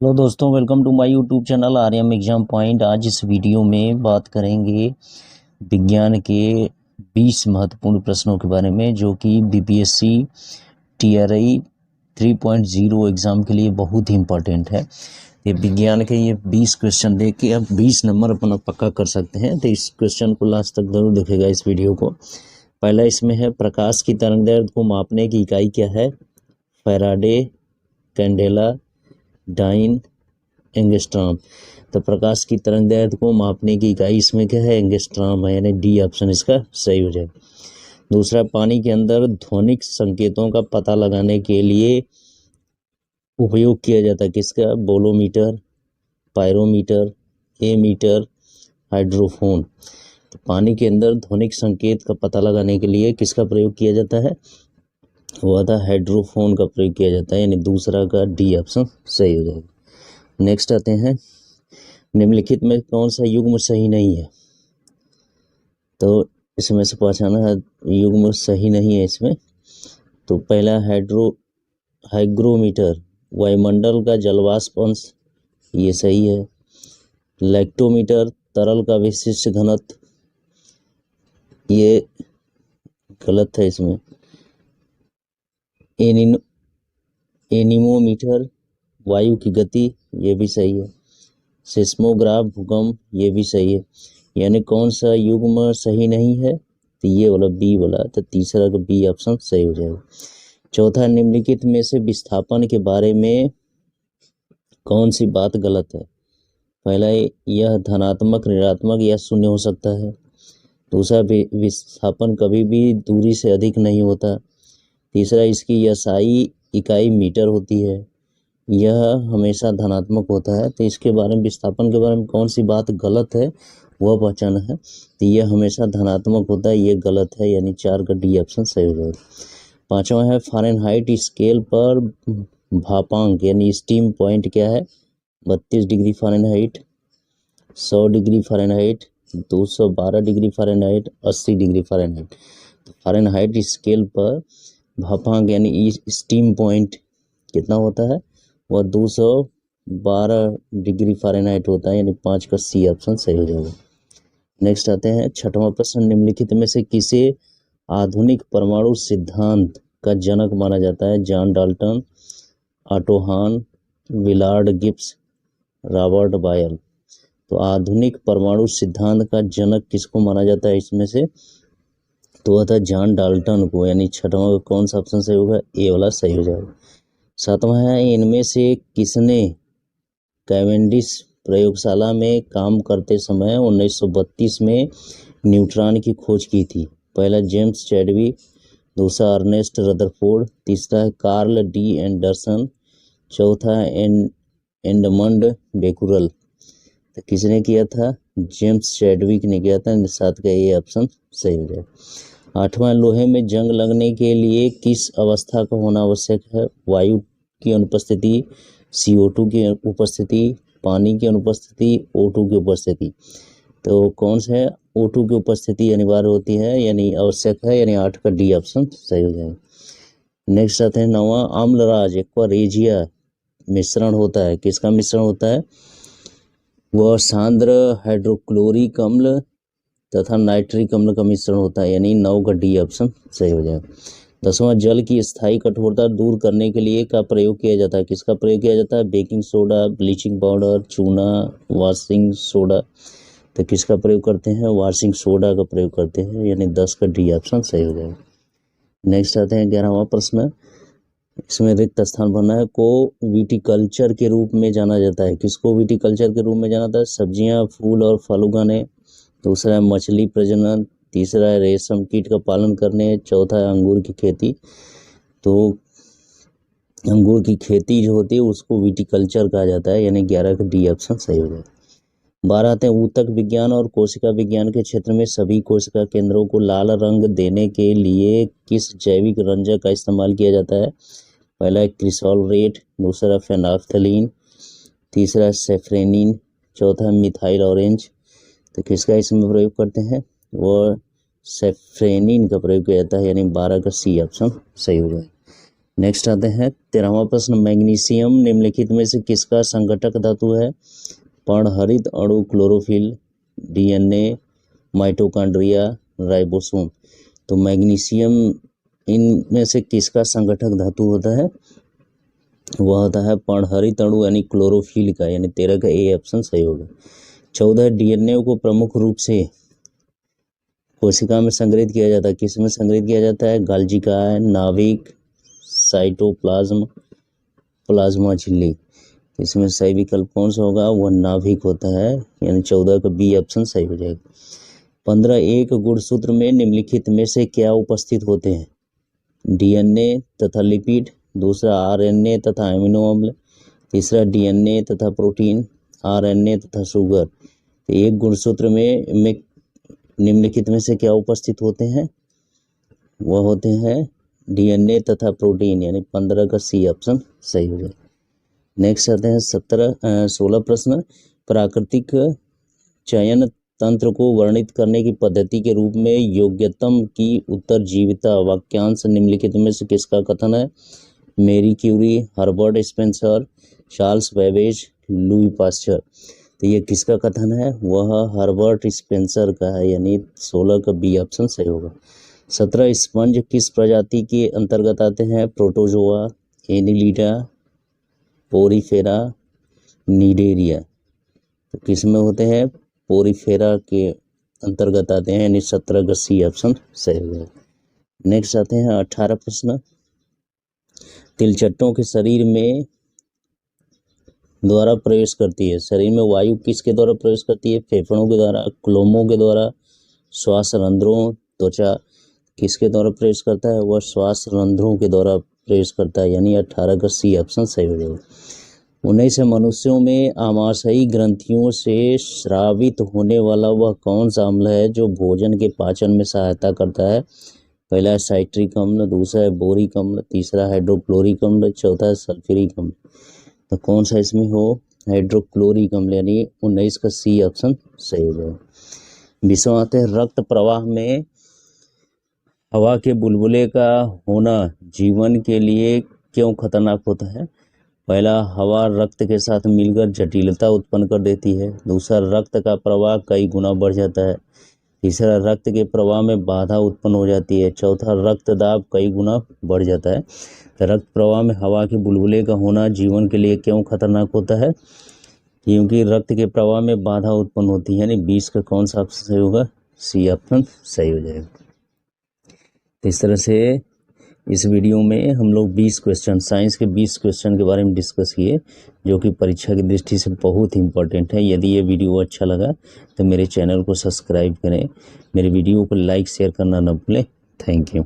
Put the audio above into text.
Hello दोस्तों, welcome to my YouTube channel Aryam exam point. आज इस वीडियो में बात करेंगे विज्ञान के 20 महत्वपूर्ण प्रश्नों के बारे में, जो कि बीपीएससी टीआरआई 3.0 एग्ज़ाम के लिए बहुत ही इम्पोर्टेंट है। ये विज्ञान के ये 20 क्वेश्चन देख के आप 20 नंबर अपना पक्का कर सकते हैं। तो इस क्वेश्चन को लास्ट तक जरूर देखेगा इस वीडियो को। पहला इसमें है, प्रकाश की तरंगदैर्घ्य को मापने की इकाई क्या है? Faraday, candela, dyne, angstrom. तो प्रकाश की तरंगदैर्घ्य को मापने की इकाई इसमें क्या है? एंगस्ट्रॉम है, यानी डी ऑप्शन इसका सही हो जाएगा। दूसरा, पानी के अंदर ध्वनिक संकेतों का पता लगाने के लिए उपयोग किया जाता है किसका? Bolometer, pyrometer, ammeter, hydrophone. तो पानी के अंदर ध्वनिक संकेत का पता लगाने के लिए किसका प्रयोग किया जाता है? वो था हाइड्रोफोन का प्रयोग किया जाता है, यानी दूसरा का डी ऑप्शन सही हो जाएगा। नेक्स्ट आते हैं, निम्नलिखित में कौन सा युग्म सही नहीं है? तो इसमें से पहचाना है युग्म सही नहीं है इसमें। तो पहला हाइग्रोमीटर, वायुमंडल का जलवाष्प अंश, ये सही है। लैक्टोमीटर, तरल का विशिष्ट घनत्व, ये गलत है इसमें। एनीमोमीटर, वायु की गति, ये भी सही है। सिस्मोग्राफ, भूकंप, ये भी सही है। यानी कौन सा युग्म सही नहीं है? तो ये वाला बी वाला, तो तीसरा का बी ऑप्शन सही हो जाएगा। चौथा, निम्नलिखित में से विस्थापन के बारे में कौन सी बात गलत है? पहला, यह धनात्मक, ऋणात्मक या शून्य हो सकता है। दूसरा, विस्थापन कभी भी दूरी से अधिक नहीं होता। तीसरा, इसकी SI इकाई मीटर होती है, यह हमेशा धनात्मक होता है। तो इसके बारे में, विस्थापन के बारे में कौन सी बात गलत है वह पहचाना है। तो यह हमेशा धनात्मक होता है, ये गलत है, यानी 4 का डी ऑप्शन सही हो जाएगा। पांचवा है, फ़ारेनहाइट स्केल पर भापांक यानी स्टीम पॉइंट क्या है? 32 degree Fahrenheit, 100 degree Fahrenheit, 212 degree Fahrenheit, 80 degree Fahrenheit. तो फ़ारेनहाइट स्केल पर भापांक यानी स्टीम पॉइंट कितना होता है? वह 212 डिग्री फ़ारेनहाइट होता है, यानी 5 का सी ऑप्शन सही हो जाएगा। नेक्स्ट आते हैं, छठवां प्रश्न, निम्नलिखित में से किसे आधुनिक परमाणु सिद्धांत का जनक माना जाता है? जॉन डाल्टन, ऑटो हान, विलार्ड गिब्स, रॉबर्ट बायल। तो आधुनिक परमाणु सिद्धांत का जनक किसको माना जाता है इसमें से? तो वह था जॉन डाल्टन को, यानी छठवां का कौन सा ऑप्शन सही होगा? ए वाला सही हो जाएगा। सातवां है, इनमें से किसने कैवेंडिश प्रयोगशाला में काम करते समय 1932 में न्यूट्रॉन की खोज की थी? पहला, जेम्स चैडविक, दूसरा अर्नेस्ट रदरफोर्ड, तीसरा है कार्ल डी एंडरसन, चौथा एडमंड बेकुरल। तो किसने किया था? जेम्स चैडविक ने किया था, 7 का ये ऑप्शन सही हो जाएगा। आठवां, लोहे में जंग लगने के लिए किस अवस्था का होना आवश्यक है? वायु की अनुपस्थिति, CO2 की उपस्थिति, पानी की अनुपस्थिति, O2 की उपस्थिति। तो कौन सा है? O2 की उपस्थिति अनिवार्य होती है, यानी आवश्यक है, यानी 8 का डी ऑप्शन सही हो जाएगा। नेक्स्ट आते हैं, नवा, अम्लराज एक्वारेजिया मिश्रण होता है, किसका मिश्रण होता है? वह सांद्र हाइड्रोक्लोरिक अम्ल तथा नाइट्रिक अम्ल का मिश्रण होता है, यानी 9 का डी ऑप्शन सही हो जाएगा। 10वां, जल की स्थायी कठोरता दूर करने के लिए का प्रयोग किया जाता है, किसका प्रयोग किया जाता है? बेकिंग सोडा, ब्लीचिंग पाउडर, चूना, वॉशिंग सोडा। तो किसका प्रयोग करते हैं? वॉशिंग सोडा का प्रयोग करते हैं, यानी 10 का डी ऑप्शन सही हो जाएगा। नेक्स्ट आते हैं 11वां प्रश्न, इसमें रिक्त स्थान भरना है। को विटिकल्चर के रूप में जाना जाता है, किसको विटिकल्चर के रूप में जाना जाता है? सब्जियां, फूल और फल उगाने। दूसरा है मछली प्रजनन, तीसरा है रेशम कीट का पालन करने, चौथा है अंगूर की खेती। तो अंगूर की खेती जो होती है उसको विटिकल्चर कहा जाता है, यानी 11 का डी ऑप्शन सही हो जाएगा। 12 आते हैं, ऊतक विज्ञान और कोशिका विज्ञान के क्षेत्र में सभी कोशिका केंद्रों को लाल रंग देने के लिए किस जैविक रंजक का इस्तेमाल किया जाता है? पहला है क्रिसोलरेट, दूसरा फेनोल्फथालीन, तीसरा सेफ्रेनिन, चौथा मिथाइल ऑरेंज। तो किसका इसमें प्रयोग करते हैं? वो सेफ्रेनिन का प्रयोग किया जाता है, यानी 12 का सी ऑप्शन सही हो जाएगा। नेक्स्ट आते हैं 13वां प्रश्न, मैग्नीशियम निम्नलिखित में से किसका संघटक धातु है? पर्णहरित अणु, क्लोरोफिल, डीएनए, माइटोकॉन्ड्रिया, राइबोसोम। तो मैग्नीशियम इनमें से किसका संघटक धातु होता है? वह होता है पर्णहरित अणु यानी क्लोरोफिल का, यानी 13 का ए ऑप्शन सही होगा। 14 डीएनए को प्रमुख रूप से कोशिका में संग्रहित किया जाता है, किस में संग्रहित किया जाता है? गाल्जिका, नाभिक, साइटोप्लाज्म, प्लाज्मा झिल्ली। इसमें सही विकल्प कौन सा होगा? वह नाभिक होता है, यानी 14 का बी ऑप्शन सही हो जाएगा। 15 एक गुणसूत्र में निम्नलिखित में से क्या उपस्थित होते हैं? डीएनए तथा लिपिड, दूसरा आरएनए तथा एमिनो अम्ल, तीसरा डीएनए तथा प्रोटीन, आरएनए तथा शुगर। एक गुणसूत्र में निम्नलिखित में से क्या उपस्थित होते हैं? वह होते हैं डीएनए तथा प्रोटीन, यानी 15 का सी ऑप्शन सही हो जाएगा। नेक्स्ट आते हैं 16 प्रश्न, प्राकृतिक चयन तंत्र को वर्णित करने की पद्धति के रूप में योग्यतम की उत्तरजीविता वाक्यांश निम्नलिखित में से किसका कथन है? Marie Curie, Herbert Spencer, Charles Babbage, Louis Pasteur. तो ये किसका कथन है? वह हर्बर्ट स्पेंसर का है, यानी 16 का बी ऑप्शन सही होगा। 17 स्पंज किस प्रजाति के अंतर्गत आते हैं? Protozoa, Annelida, Porifera, Cnidaria. तो किस में होते हैं? पोरीफेरा के अंतर्गत आते हैं, यानी 17 का सी ऑप्शन सही होगा। नेक्स्ट आते हैं 18 प्रश्न, तिलचट्टों के शरीर में द्वारा प्रवेश करती है। शरीर में वायु किसके द्वारा प्रवेश करती है? फेफड़ों के द्वारा, क्लोमों के द्वारा, श्वास रंध्रों, त्वचा। किसके द्वारा प्रवेश करता है? वह श्वास रंध्रों के द्वारा प्रवेश करता है, यानी 18 का सी ऑप्शन सही हो जाएगा। 19 मनुष्यों में आमाशयी ग्रंथियों से स्रावित होने वाला वह कौन सा अम्ल है जो भोजन के पाचन में सहायता करता है? पहला है साइट्रिक अम्ल, दूसरा है बोरिक अम्ल, तीसरा हाइड्रोक्लोरिक अम्ल, चौथा है सल्फ्यूरिक अम्ल। तो कौन सा इसमें हो? हाइड्रोक्लोरिक अम्ल, यानी 19 का सी ऑप्शन सही हो जाएगा। 20 आते हैं, रक्त प्रवाह में हवा के बुलबुले का होना जीवन के लिए क्यों खतरनाक होता है? पहला, हवा रक्त के साथ मिलकर जटिलता उत्पन्न कर देती है। दूसरा, रक्त का प्रवाह कई गुना बढ़ जाता है। तीसरा, रक्त के प्रवाह में बाधा उत्पन्न हो जाती है। चौथा, रक्त दाब कई गुना बढ़ जाता है। तो रक्त प्रवाह में हवा के बुलबुले का होना जीवन के लिए क्यों खतरनाक होता है? क्योंकि रक्त के प्रवाह में बाधा उत्पन्न होती है, यानी 20 का कौन सा ऑप्शन सही होगा? सी ऑप्शन सही हो जाएगा। इस तरह से इस वीडियो में हम लोग 20 क्वेश्चन, साइंस के 20 क्वेश्चन के बारे में डिस्कस किए, जो कि परीक्षा की दृष्टि से बहुत इंपॉर्टेंट है। यदि ये वीडियो अच्छा लगा तो मेरे चैनल को सब्सक्राइब करें, मेरे वीडियो को लाइक शेयर करना न भूलें। Thank you.